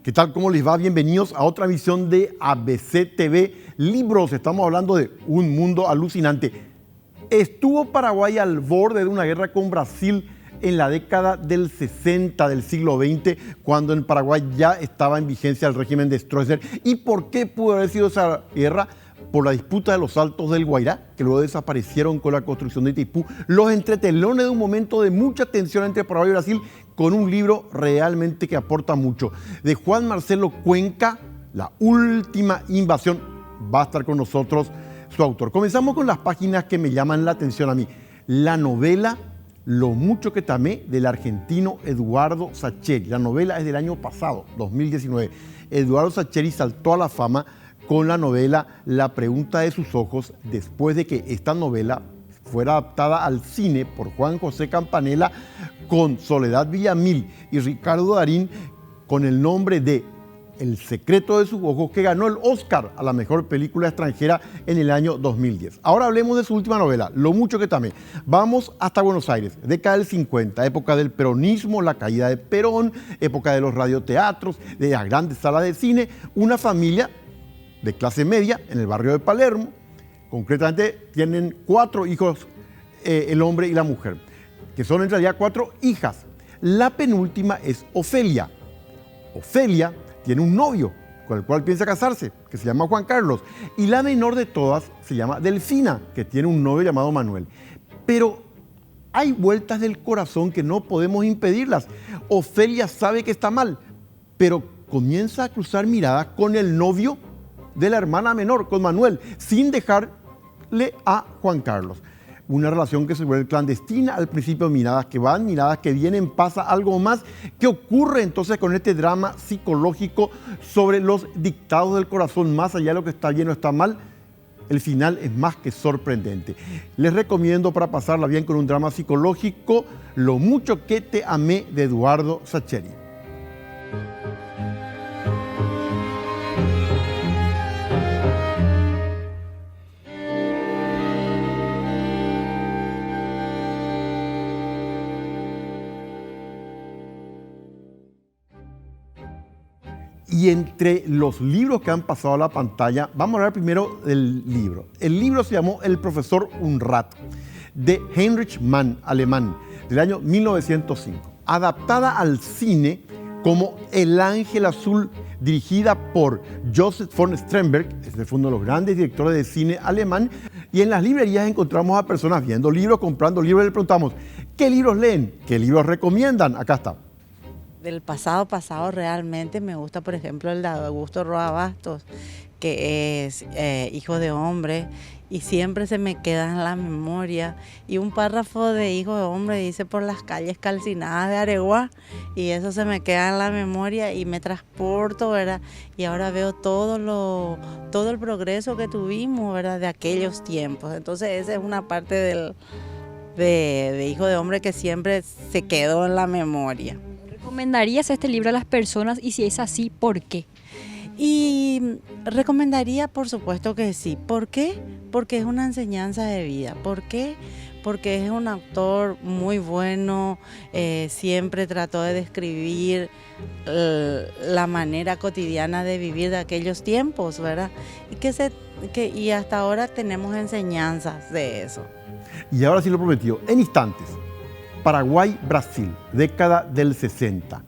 ¿Qué tal? ¿Cómo les va? Bienvenidos a otra emisión de ABC TV Libros. Estamos hablando de un mundo alucinante. ¿Estuvo Paraguay al borde de una guerra con Brasil en la década del 60 del siglo XX, cuando en Paraguay ya estaba en vigencia el régimen de Stroessner? ¿Y por qué pudo haber sido esa guerra? Por la disputa de los Altos del Guairá, que luego desaparecieron con la construcción de Itaipú, los entretelones de un momento de mucha tensión entre Paraguay y Brasil, con un libro realmente que aporta mucho. De Juan Marcelo Cuenca, La última invasión, va a estar con nosotros su autor. Comenzamos con las páginas que me llaman la atención a mí. La novela Lo mucho que te amé, del argentino Eduardo Sacheri. La novela es del año pasado, 2019. Eduardo Sacheri saltó a la fama con la novela La pregunta de sus ojos, después de que esta novela fuera adaptada al cine por Juan José Campanella, con Soledad Villamil y Ricardo Darín, con el nombre de El secreto de sus ojos, que ganó el Oscar a la mejor película extranjera en el año 2010. Ahora hablemos de su última novela, Lo mucho que te amé. Vamos hasta Buenos Aires, década del 50, época del peronismo, la caída de Perón, época de los radioteatros, de las grandes salas de cine, una familia de clase media en el barrio de Palermo. Concretamente tienen 4 hijos, el hombre y la mujer, que son en realidad 4 hijas. La penúltima es Ofelia. Ofelia tiene un novio con el cual piensa casarse, que se llama Juan Carlos. Y la menor de todas se llama Delfina, que tiene un novio llamado Manuel. Pero hay vueltas del corazón que no podemos impedirlas. Ofelia sabe que está mal, pero comienza a cruzar miradas con el novio de la hermana menor, con Manuel, sin dejarle a Juan Carlos. Una relación que se vuelve clandestina, al principio miradas que van, miradas que vienen, pasa algo más. ¿Qué ocurre entonces con este drama psicológico sobre los dictados del corazón, más allá de lo que está bien o está mal? El final es más que sorprendente. Les recomiendo, para pasarla bien con un drama psicológico, Lo mucho que te amé, de Eduardo Sacheri. Y entre los libros que han pasado a la pantalla, vamos a hablar primero del libro. El libro se llamó El profesor Unrat, de Heinrich Mann, alemán, del año 1905. Adaptada al cine como El ángel azul, dirigida por Joseph von Sternberg, este fue uno de los grandes directores de cine alemán. Y en las librerías encontramos a personas viendo libros, comprando libros, y le preguntamos, ¿qué libros leen? ¿Qué libros recomiendan? Acá está. Del pasado realmente me gusta, por ejemplo, el de Augusto Roa Bastos, que es Hijo de Hombre, y siempre se me queda en la memoria. Y un párrafo de Hijo de Hombre dice: por las calles calcinadas de Areguá, y eso se me queda en la memoria y me transporto, ¿verdad? Y ahora veo todo el progreso que tuvimos, ¿verdad?, de aquellos tiempos. Entonces esa es una parte de Hijo de Hombre que siempre se quedó en la memoria. ¿Recomendarías este libro a las personas? Y si es así, ¿por qué? Y recomendaría, por supuesto que sí. ¿Por qué? Porque es una enseñanza de vida. ¿Por qué? Porque es un autor muy bueno, siempre trató de describir la manera cotidiana de vivir de aquellos tiempos, ¿verdad? Y hasta ahora tenemos enseñanzas de eso. Y ahora sí lo prometido, en instantes. Paraguay-Brasil, década del 60.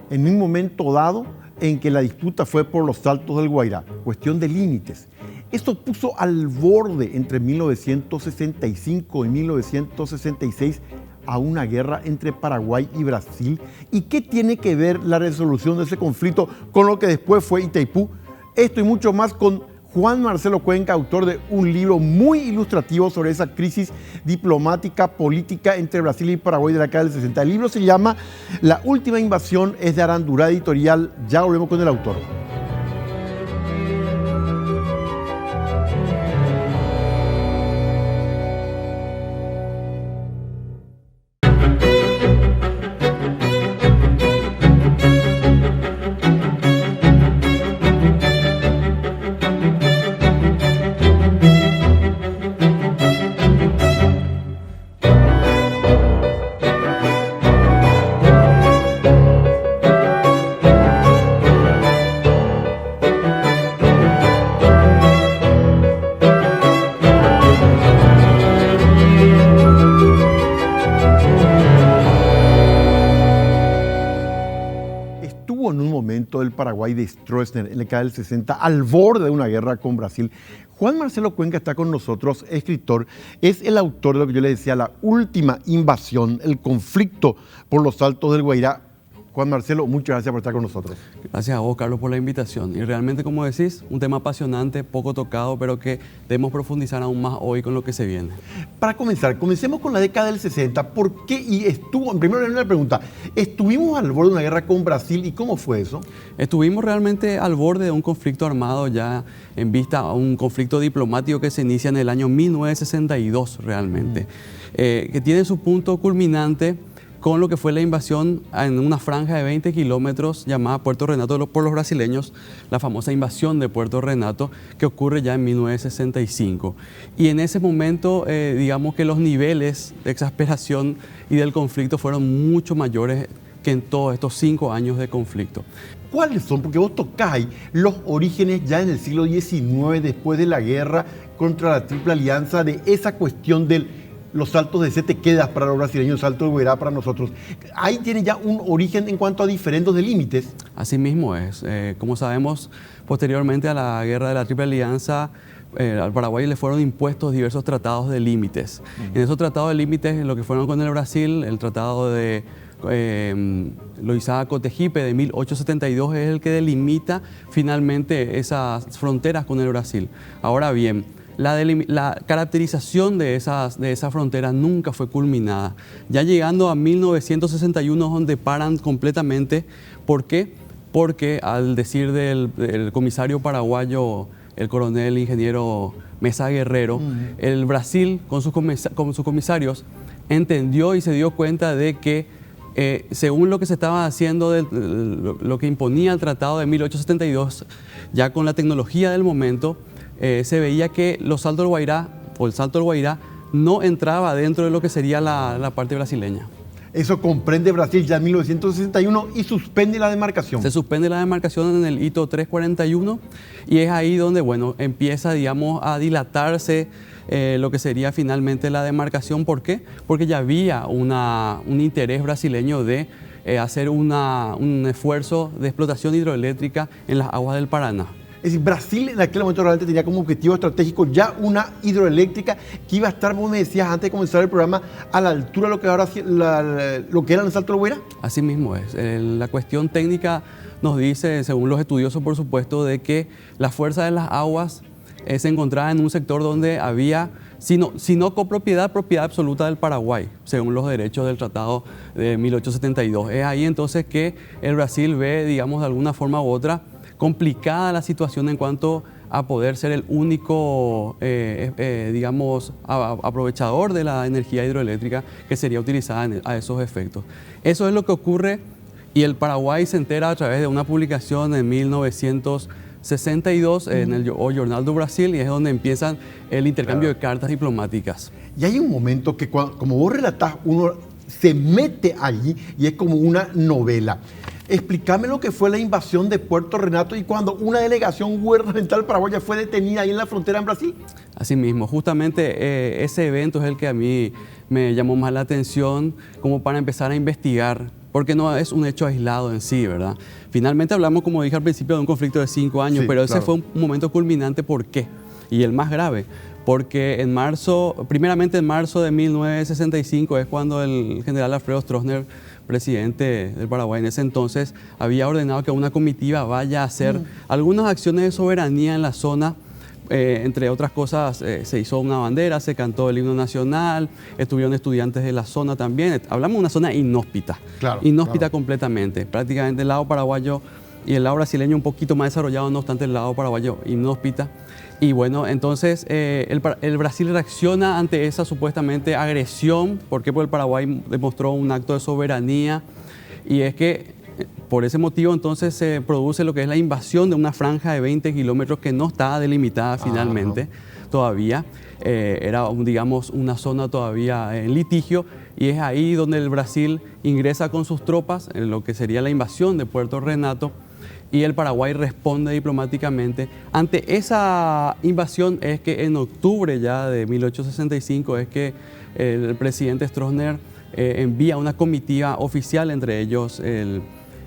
En un momento dado en que la disputa fue por los Altos del Guairá, cuestión de límites. Esto puso al borde entre 1965 y 1966 a una guerra entre Paraguay y Brasil. ¿Y qué tiene que ver la resolución de ese conflicto con lo que después fue Itaipú? Esto y mucho más con Juan Marcelo Cuenca, autor de un libro muy ilustrativo sobre esa crisis diplomática, política entre Brasil y Paraguay de la década del 60. El libro se llama La última invasión, es de Arandurá Editorial. Ya volvemos con el autor. en un momento del Paraguay de Stroessner en la década del 60 al borde de una guerra con Brasil. Juan Marcelo Cuenca está con nosotros, escritor, es el autor de lo que yo le decía, la última invasión, el conflicto por los Altos del Guairá. Juan Marcelo, muchas gracias por estar con nosotros. Gracias a vos, Carlos, por la invitación. Y realmente, como decís, un tema apasionante, poco tocado, pero que debemos profundizar aún más hoy con lo que se viene. Para comenzar, comencemos con la década del 60. ¿Por qué? Y estuvo, en primer lugar, la pregunta, ¿estuvimos al borde de una guerra con Brasil y cómo fue eso? Estuvimos realmente al borde de un conflicto armado ya en vista a un conflicto diplomático que se inicia en el año 1962 realmente, que tiene su punto culminante con lo que fue la invasión en una franja de 20 kilómetros llamada Puerto Renato por los brasileños, la famosa invasión de Puerto Renato, que ocurre ya en 1965. Y en ese momento, digamos que los niveles de exasperación y del conflicto fueron mucho mayores que en todos estos 5 años de conflicto. ¿Cuáles son? Porque vos tocáis los orígenes ya en el siglo XIX, después de la guerra contra la Triple Alianza, de esa cuestión de los saltos de Sete Quedas para los brasileños, salto de Guairá para nosotros. Ahí tiene ya un origen en cuanto a diferentes límites. Así mismo es. Como sabemos, posteriormente a la guerra de la Triple Alianza, al Paraguay le fueron impuestos diversos tratados de límites. En esos tratados de límites, lo que fueron con el Brasil, el tratado de Loisaga-Cotegipe de 1872 es el que delimita finalmente esas fronteras con el Brasil. Ahora bien, la caracterización de esa frontera nunca fue culminada. Ya llegando a 1961 donde paran completamente. ¿Por qué? Porque al decir del comisario paraguayo, el coronel ingeniero Mesa Guerrero, el Brasil con sus comisarios entendió y se dio cuenta de que según lo que se estaba haciendo, lo que imponía el tratado de 1872, ya con la tecnología del momento, se veía que los Saltos del Guairá o el Salto del Guairá no entraba dentro de lo que sería la parte brasileña. Eso comprende Brasil ya en 1961 y suspende la demarcación. Se suspende la demarcación en el hito 341 y es ahí donde, bueno, empieza, digamos, a dilatarse lo que sería finalmente la demarcación. ¿Por qué? Porque ya había un interés brasileño de hacer un esfuerzo de explotación hidroeléctrica en las aguas del Paraná. Es decir, Brasil en aquel momento realmente tenía como objetivo estratégico ya una hidroeléctrica que iba a estar, vos me decías antes de comenzar el programa, a la altura de lo que ahora lo que era el Salto del Guairá. Así mismo es. La cuestión técnica nos dice, según los estudiosos por supuesto, de que la fuerza de las aguas se encontraba en un sector donde había, si no copropiedad, propiedad absoluta del Paraguay, según los derechos del Tratado de 1872. Es ahí entonces que el Brasil ve, digamos, de alguna forma u otra, complicada la situación en cuanto a poder ser el único, digamos, aprovechador de la energía hidroeléctrica que sería utilizada a esos efectos. Eso es lo que ocurre y el Paraguay se entera a través de una publicación en 1962 en el Jornal do Brasil y es donde empiezan el intercambio de cartas diplomáticas. Y hay un momento que, como vos relatás, uno se mete allí y es como una novela. Explícame lo que fue la invasión de Puerto Renato y cuando una delegación gubernamental paraguaya fue detenida ahí en la frontera en Brasil. Así mismo, justamente ese evento es el que a mí me llamó más la atención como para empezar a investigar, porque no es un hecho aislado en sí, ¿verdad? Finalmente hablamos, como dije al principio, de un conflicto de 5 años, sí, pero ese fue un momento culminante. ¿Por qué? Y el más grave, porque primeramente en marzo de 1965 es cuando el general Alfredo Stroessner, presidente del Paraguay en ese entonces, había ordenado que una comitiva vaya a hacer algunas acciones de soberanía en la zona. Entre otras cosas, se hizo una bandera, se cantó el himno nacional, estuvieron estudiantes de la zona también. Hablamos de una zona inhóspita, inhóspita completamente. Prácticamente el lado paraguayo y el lado brasileño un poquito más desarrollado, no obstante el lado paraguayo inhóspita. Y bueno, entonces el Brasil reacciona ante esa supuestamente agresión. ¿Por qué? Porque el Paraguay demostró un acto de soberanía y es que por ese motivo entonces se produce lo que es la invasión de una franja de 20 kilómetros que no estaba delimitada finalmente todavía. Era, digamos, una zona todavía en litigio y es ahí donde el Brasil ingresa con sus tropas en lo que sería la invasión de Puerto Renato. Y el Paraguay responde diplomáticamente. Ante esa invasión es que en octubre ya de 1865 es que el presidente Stroessner envía una comitiva oficial, entre ellos el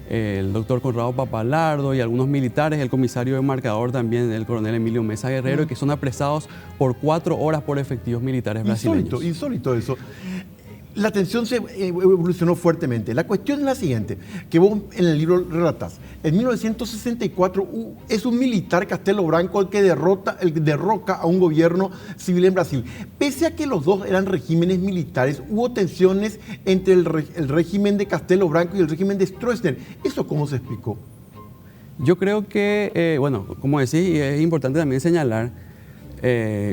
el doctor Conrado Papalardo y algunos militares, el comisario de marcador también, el coronel Emilio Mesa Guerrero, que son apresados por 4 horas por efectivos militares brasileños. Insólito eso. La tensión se evolucionó fuertemente. La cuestión es la siguiente, que vos en el libro relatás. En 1964 es un militar Castelo Branco el que derroca a un gobierno civil en Brasil. Pese a que los dos eran regímenes militares, hubo tensiones entre el régimen de Castelo Branco y el régimen de Stroessner. ¿Eso cómo se explicó? Yo creo que, bueno, como decís, es importante también señalar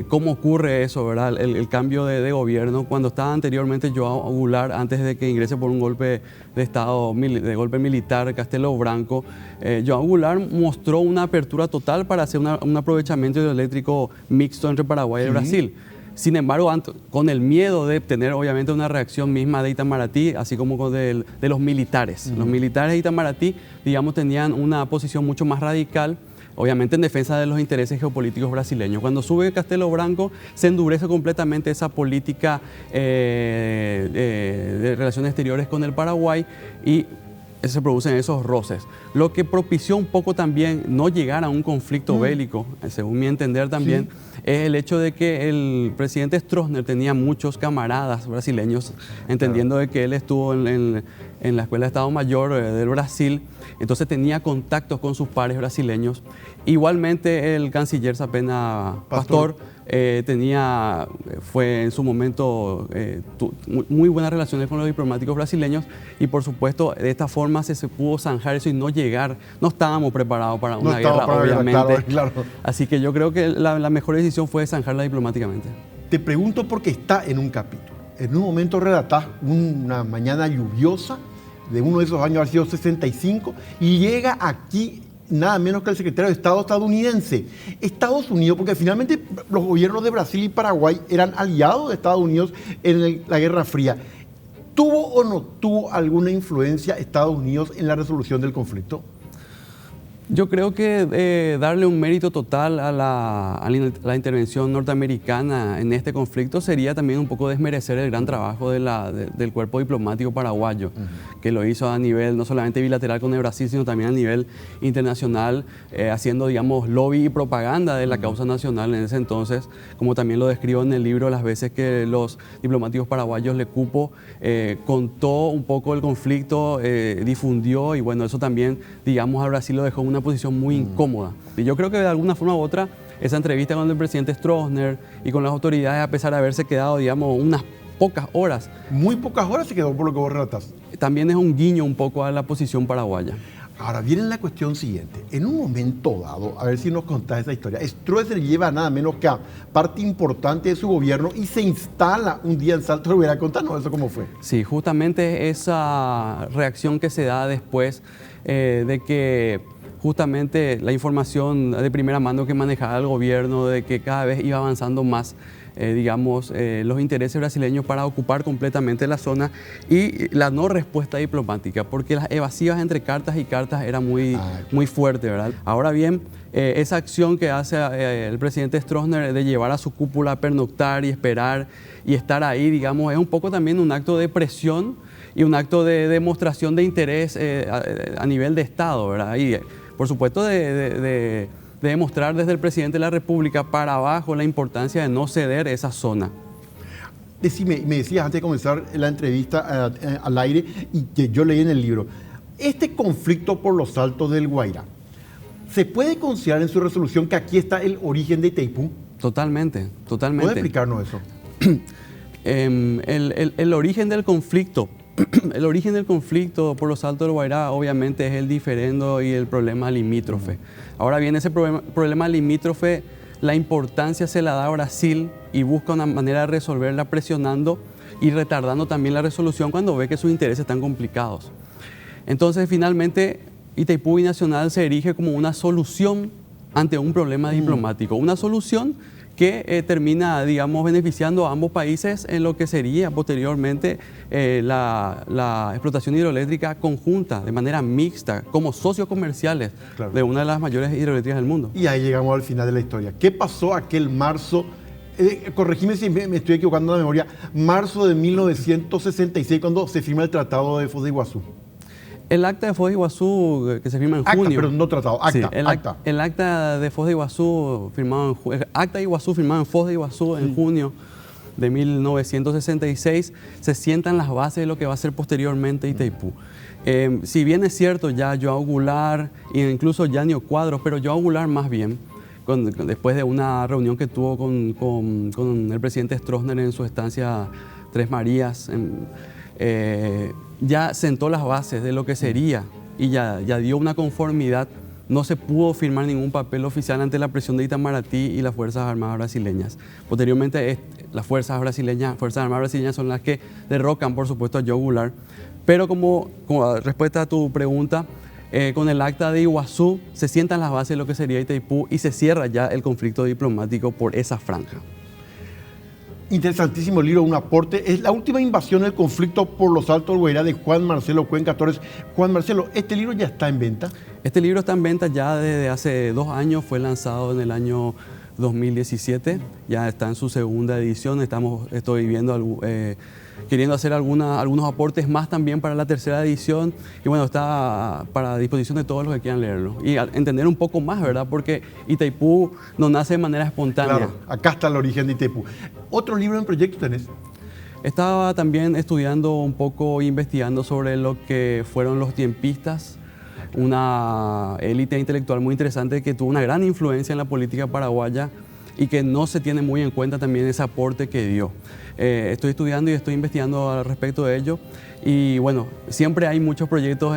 cómo ocurre eso, ¿verdad? El cambio de gobierno. Cuando estaba anteriormente João Goulart, antes de que ingrese por un golpe de Estado, de golpe militar, Castelo Branco, João Goulart mostró una apertura total para hacer un aprovechamiento hidroeléctrico mixto entre Paraguay y Brasil. Sin embargo, con el miedo de tener obviamente una reacción misma de Itamaraty, así como de los militares. Los militares de Itamaraty, digamos, tenían una posición mucho más radical, obviamente en defensa de los intereses geopolíticos brasileños. Cuando sube Castelo Branco, se endurece completamente esa política de relaciones exteriores con el Paraguay y se producen esos roces. Lo que propició un poco también no llegar a un conflicto bélico, según mi entender también, es el hecho de que el presidente Stroessner tenía muchos camaradas brasileños, entendiendo de que él estuvo en la Escuela de Estado Mayor del Brasil, entonces tenía contactos con sus pares brasileños. Igualmente el canciller Sapena Pastor fue en su momento, muy buenas relaciones con los diplomáticos brasileños y por supuesto de esta forma se pudo zanjar eso y no estábamos preparados para una guerra, obviamente. Claro. Así que yo creo que la mejor decisión fue zanjarla diplomáticamente. Te pregunto porque está en un capítulo. En un momento relatás una mañana lluviosa de uno de esos años, ha sido 65, y llega aquí nada menos que el secretario de Estado estadounidense. Estados Unidos, porque finalmente los gobiernos de Brasil y Paraguay eran aliados de Estados Unidos en la Guerra Fría. ¿Tuvo o no tuvo alguna influencia Estados Unidos en la resolución del conflicto? Yo creo que darle un mérito total a la intervención norteamericana en este conflicto sería también un poco desmerecer el gran trabajo del cuerpo diplomático paraguayo, que lo hizo a nivel no solamente bilateral con el Brasil, sino también a nivel internacional, haciendo, digamos, lobby y propaganda de la causa nacional en ese entonces, como también lo describo en el libro, las veces que los diplomáticos paraguayos Le Cupo contó un poco el conflicto, difundió, y bueno, eso también, digamos, a Brasil lo dejó en una posición muy incómoda. Y yo creo que de alguna forma u otra, esa entrevista con el presidente Stroessner y con las autoridades, a pesar de haberse quedado, digamos, unas pocas horas. Muy pocas horas se quedó por lo que vos relatas. También es un guiño un poco a la posición paraguaya. Ahora viene la cuestión siguiente. En un momento dado, a ver si nos contás esa historia, Stroessner lleva nada menos que a parte importante de su gobierno y se instala un día en Salto de Vera. Contanos eso cómo fue. Sí, justamente esa reacción que se da después de que justamente la información de primera mano que manejaba el gobierno, de que cada vez iba avanzando más, digamos, los intereses brasileños para ocupar completamente la zona y la no respuesta diplomática, porque las evasivas entre cartas y cartas era muy fuerte, ¿verdad? Ahora bien, esa acción que hace el presidente Stroessner de llevar a su cúpula a pernoctar y esperar y estar ahí, digamos, es un poco también un acto de presión y un acto de demostración de interés a nivel de Estado, ¿verdad? Y, por supuesto, de demostrar desde el presidente de la República para abajo la importancia de no ceder esa zona. Decime, me decías antes de comenzar la entrevista al aire y que yo leí en el libro, este conflicto por los Saltos del Guairá, ¿se puede considerar en su resolución que aquí está el origen de Itaipú? Totalmente. ¿Puede explicarnos eso? El origen del conflicto. El origen del conflicto por los Saltos del Guairá obviamente es el diferendo y el problema limítrofe. Ahora bien, ese problema limítrofe, la importancia se la da a Brasil y busca una manera de resolverla presionando y retardando también la resolución cuando ve que sus intereses están complicados. Entonces, finalmente, Itaipú Binacional se erige como una solución ante un problema diplomático, una solución que termina, digamos, beneficiando a ambos países en lo que sería posteriormente la explotación hidroeléctrica conjunta, de manera mixta, como socios comerciales de una de las mayores hidroeléctricas del mundo. Y ahí llegamos al final de la historia. ¿Qué pasó aquel marzo? Corregime si me estoy equivocando en la memoria. Marzo de 1966, cuando se firma el Tratado de Foz de Iguazú. El acta de Foz de Iguazú, que se firma en Acta, junio. pero no tratado, acta, Sí, acta. el acta de Foz de Iguazú, acta de Iguazú firmado en Foz de Iguazú en junio de 1966, se sientan las bases de lo que va a ser posteriormente Itaipú. Si bien es cierto, ya Joao Goulart e incluso Yanio Cuadros, pero Joao Goulart más bien, después de una reunión que tuvo con el presidente Stroessner en su estancia Tres Marías, ya sentó las bases de lo que sería y ya dio una conformidad. No se pudo firmar ningún papel oficial ante la presión de Itamaraty y las Fuerzas Armadas brasileñas. Posteriormente, las Fuerzas Armadas brasileñas son las que derrocan, por supuesto, a Joao Goulart. Pero como respuesta a tu pregunta, con el acta de Iguazú se sientan las bases de lo que sería Itaipú y se cierra ya el conflicto diplomático por esa franja. Interesantísimo libro, un aporte. Es la última invasión del conflicto por los Altos del Guairá de Juan Marcelo Cuenca Torres. Juan Marcelo, ¿este libro ya está en venta? Este libro está en venta ya desde hace 2 años, fue lanzado en el año 2017, ya está en su segunda edición. Estoy viendo, queriendo hacer algunos aportes más también para la tercera edición y bueno, está para disposición de todos los que quieran leerlo y entender un poco más, ¿verdad? Porque Itaipú no nace de manera espontánea. Claro, acá está el origen de Itaipú. ¿Otro libro en proyecto tenés? Estaba también estudiando un poco, investigando sobre lo que fueron los tiempistas, una élite intelectual muy interesante que tuvo una gran influencia en la política paraguaya y que no se tiene muy en cuenta también ese aporte que dio. Estoy estudiando y estoy investigando al respecto de ello y bueno, siempre hay muchos proyectos,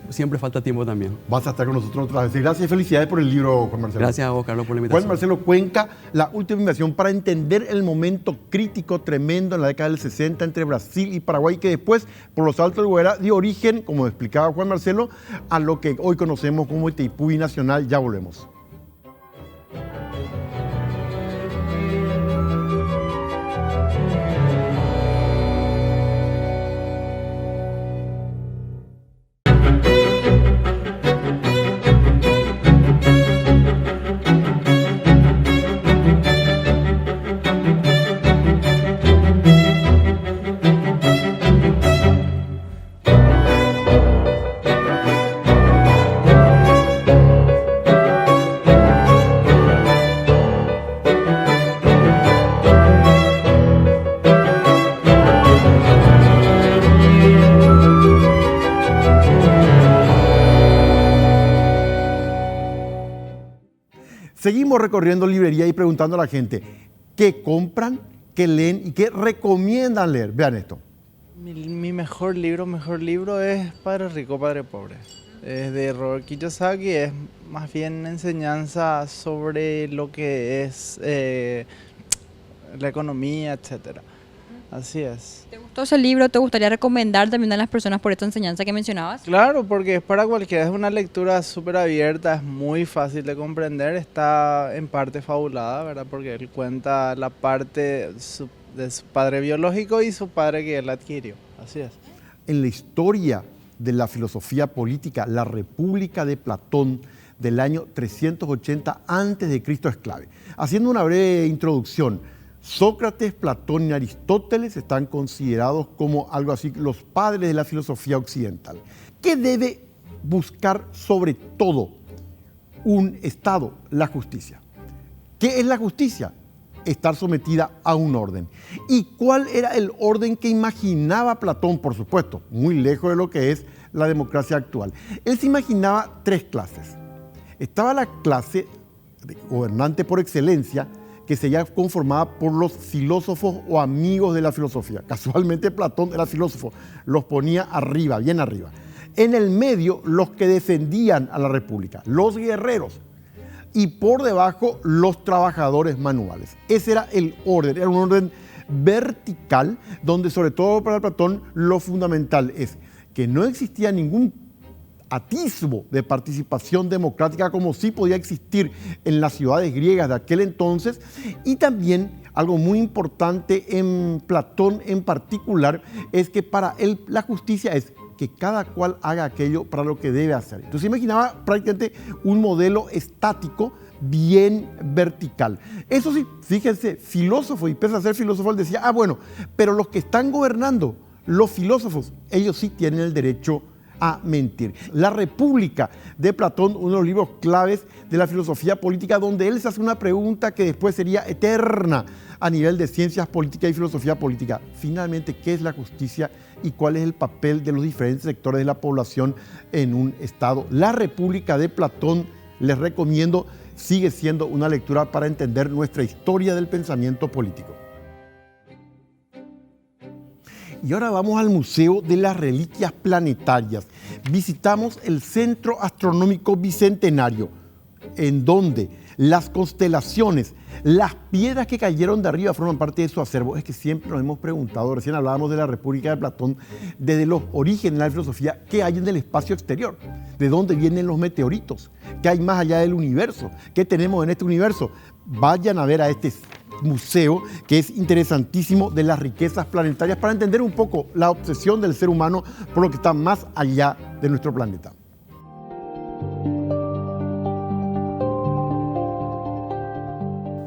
siempre falta tiempo también. Vas a estar con nosotros otra vez. Gracias y felicidades por el libro, Juan Marcelo. Gracias a vos, Carlos, por la invitación. Juan Marcelo Cuenca, la última invasión para entender el momento crítico tremendo en la década del 60 entre Brasil y Paraguay, que después, por los Altos del Guairá, dio origen, como explicaba Juan Marcelo, a lo que hoy conocemos como Itaipú Nacional. Ya volvemos. Seguimos recorriendo librería y preguntando a la gente qué compran, qué leen y qué recomiendan leer. Vean esto. Mi mejor libro es Padre Rico, Padre Pobre. Es de Robert Kiyosaki, es más bien enseñanza sobre lo que es la economía, etc. Así es. ¿Te gustó ese libro? ¿Te gustaría recomendar también a las personas por esta enseñanza que mencionabas? Claro, porque es para cualquiera, es una lectura súper abierta, es muy fácil de comprender, está en parte fabulada, ¿verdad? Porque él cuenta la parte de su padre biológico y su padre que él adquirió. Así es. En la historia de la filosofía política, la República de Platón del año 380 a.C. es clave. Haciendo una breve introducción, Sócrates, Platón y Aristóteles están considerados como algo así los padres de la filosofía occidental. ¿Qué debe buscar sobre todo un Estado? La justicia. ¿Qué es la justicia? Estar sometida a un orden. ¿Y cuál era el orden que imaginaba Platón? Por supuesto, muy lejos de lo que es la democracia actual. Él se imaginaba 3 clases. Estaba la clase de gobernante por excelencia, que sería conformada por los filósofos o amigos de la filosofía. Casualmente Platón era filósofo, los ponía arriba, bien arriba. En el medio, los que defendían a la República, los guerreros. Y por debajo, los trabajadores manuales. Ese era el orden, era un orden vertical, donde sobre todo para Platón lo fundamental es que no existía ningún atisbo de participación democrática como sí podía existir en las ciudades griegas de aquel entonces, y también algo muy importante en Platón en particular es que para él la justicia es que cada cual haga aquello para lo que debe hacer. Entonces imaginaba prácticamente un modelo estático bien vertical. Eso sí, fíjense, filósofo, y pese a ser filósofo, él decía, bueno, pero los que están gobernando, los filósofos, ellos sí tienen el derecho a mentir. La República de Platón, uno de los libros claves de la filosofía política, donde él se hace una pregunta que después sería eterna a nivel de ciencias políticas y filosofía política. Finalmente, ¿qué es la justicia y cuál es el papel de los diferentes sectores de la población en un Estado? La República de Platón, les recomiendo, sigue siendo una lectura para entender nuestra historia del pensamiento político. Y ahora vamos al Museo de las Reliquias Planetarias. Visitamos el Centro Astronómico Bicentenario, en donde las constelaciones, las piedras que cayeron de arriba forman parte de su acervo. Es que siempre nos hemos preguntado, recién hablábamos de la República de Platón, desde los orígenes de la filosofía, ¿qué hay en el espacio exterior? ¿De dónde vienen los meteoritos? ¿Qué hay más allá del universo? ¿Qué tenemos en este universo? Vayan a ver a este museo, que es interesantísimo, de las riquezas planetarias, para entender un poco la obsesión del ser humano por lo que está más allá de nuestro planeta.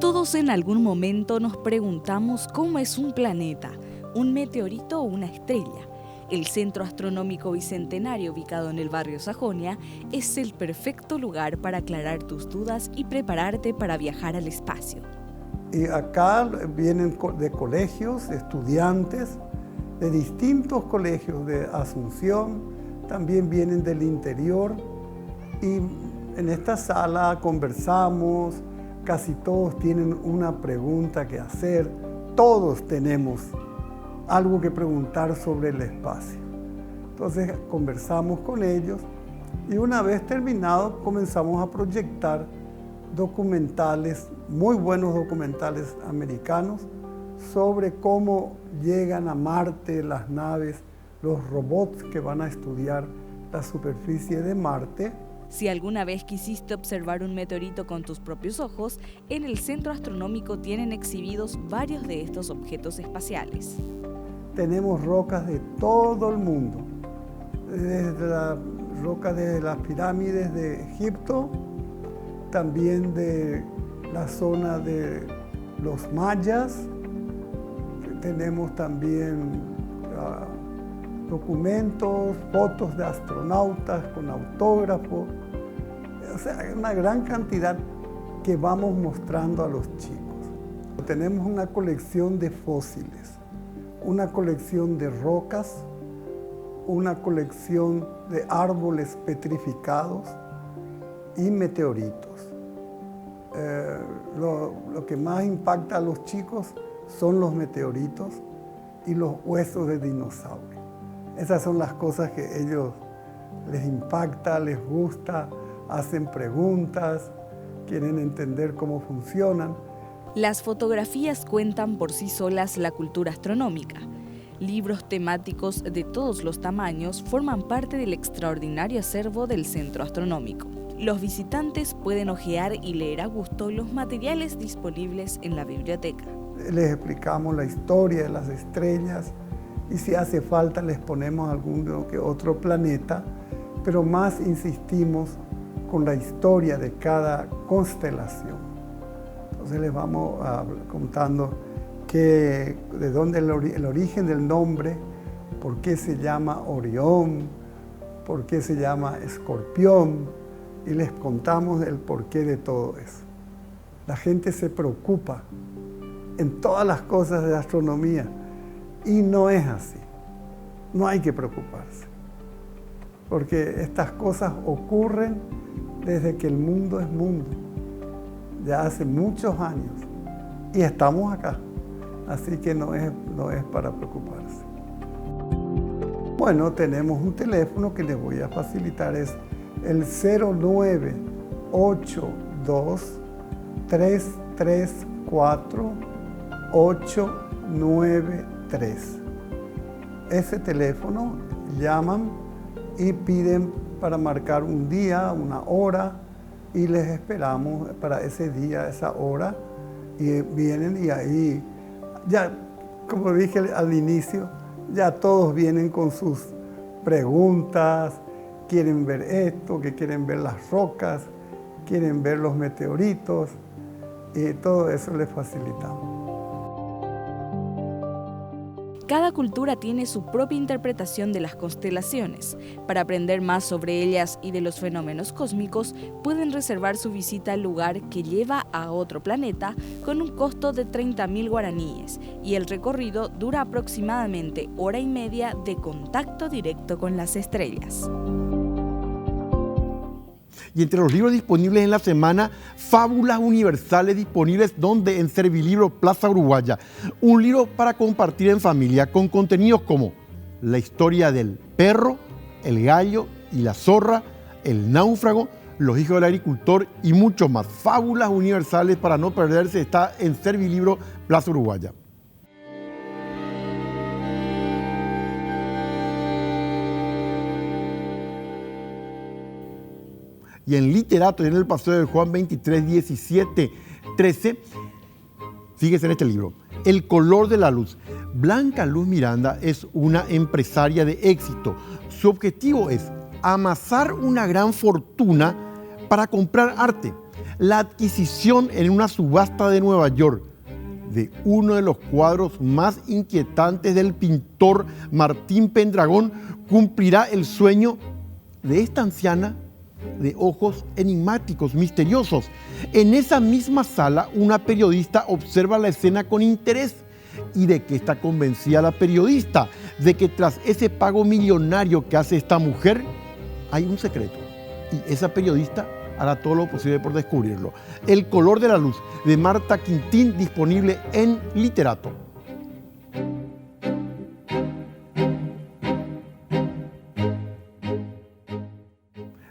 Todos en algún momento nos preguntamos cómo es un planeta, un meteorito o una estrella. El Centro Astronómico Bicentenario, ubicado en el barrio Sajonia, es el perfecto lugar para aclarar tus dudas y prepararte para viajar al espacio. Y acá vienen de colegios, estudiantes de distintos colegios de Asunción, también vienen del interior, y en esta sala conversamos, casi todos tienen una pregunta que hacer, todos tenemos algo que preguntar sobre el espacio. Entonces conversamos con ellos y una vez terminado comenzamos a proyectar documentales, muy buenos documentales americanos, sobre cómo llegan a Marte las naves, los robots que van a estudiar la superficie de Marte. Si alguna vez quisiste observar un meteorito con tus propios ojos, en el Centro Astronómico tienen exhibidos varios de estos objetos espaciales. Tenemos rocas de todo el mundo, desde las rocas de las pirámides de Egipto, también de la zona de los mayas. Tenemos también documentos, fotos de astronautas con autógrafos. O sea, hay una gran cantidad que vamos mostrando a los chicos. Tenemos una colección de fósiles, una colección de rocas, una colección de árboles petrificados y meteoritos. Lo que más impacta a los chicos son los meteoritos y los huesos de dinosaurio. Esas son las cosas que a ellos les impacta, les gusta, hacen preguntas, quieren entender cómo funcionan. Las fotografías cuentan por sí solas la cultura astronómica. Libros temáticos de todos los tamaños forman parte del extraordinario acervo del Centro Astronómico. Los visitantes pueden hojear y leer a gusto los materiales disponibles en la biblioteca. Les explicamos la historia de las estrellas y si hace falta les ponemos algún que otro planeta, pero más insistimos con la historia de cada constelación. Entonces les vamos contando de dónde el origen del nombre, por qué se llama Orión, por qué se llama Escorpión, y les contamos el porqué de todo eso. La gente se preocupa en todas las cosas de astronomía y no es así. No hay que preocuparse, porque estas cosas ocurren desde que el mundo es mundo, ya hace muchos años, y estamos acá, así que no es para preocuparse. Bueno, tenemos un teléfono que les voy a facilitar, es el 0982-334-893. Ese teléfono llaman y piden para marcar un día, una hora, y les esperamos para ese día, esa hora, y vienen y ahí, ya como dije al inicio, ya todos vienen con sus preguntas, quieren ver esto, que quieren ver las rocas, quieren ver los meteoritos, y todo eso les facilitamos. Cada cultura tiene su propia interpretación de las constelaciones. Para aprender más sobre ellas y de los fenómenos cósmicos, pueden reservar su visita al lugar que lleva a otro planeta con un costo de 30.000 guaraníes y el recorrido dura aproximadamente hora y media de contacto directo con las estrellas. Y entre los libros disponibles en la semana, Fábulas Universales disponibles donde en Servilibro Plaza Uruguaya. Un libro para compartir en familia con contenidos como la historia del perro, el gallo y la zorra, el náufrago, los hijos del agricultor y mucho más. Fábulas Universales para no perderse está en Servilibro Plaza Uruguaya. Y en literato, y en el Paseo de Juan 23, 17, 13, fíjese en este libro, El color de la luz. Blanca Luz Miranda es una empresaria de éxito. Su objetivo es amasar una gran fortuna para comprar arte. La adquisición en una subasta de Nueva York de uno de los cuadros más inquietantes del pintor Martín Pendragón cumplirá el sueño de esta anciana de ojos enigmáticos, misteriosos. En esa misma sala, una periodista observa la escena con interés. ¿Y de qué está convencida la periodista? De que tras ese pago millonario que hace esta mujer, hay un secreto. Y esa periodista hará todo lo posible por descubrirlo. El color de la luz, de Marta Quintín, disponible en Literato.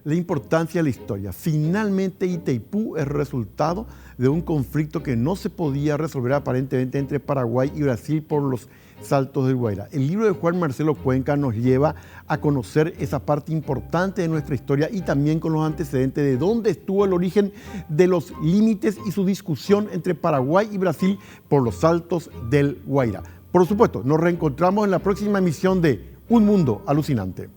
La importancia de la historia. Finalmente, Itaipú es resultado de un conflicto que no se podía resolver aparentemente entre Paraguay y Brasil por los saltos del Guairá. El libro de Juan Marcelo Cuenca nos lleva a conocer esa parte importante de nuestra historia y también con los antecedentes de dónde estuvo el origen de los límites y su discusión entre Paraguay y Brasil por los saltos del Guairá. Por supuesto, nos reencontramos en la próxima emisión de Un Mundo Alucinante.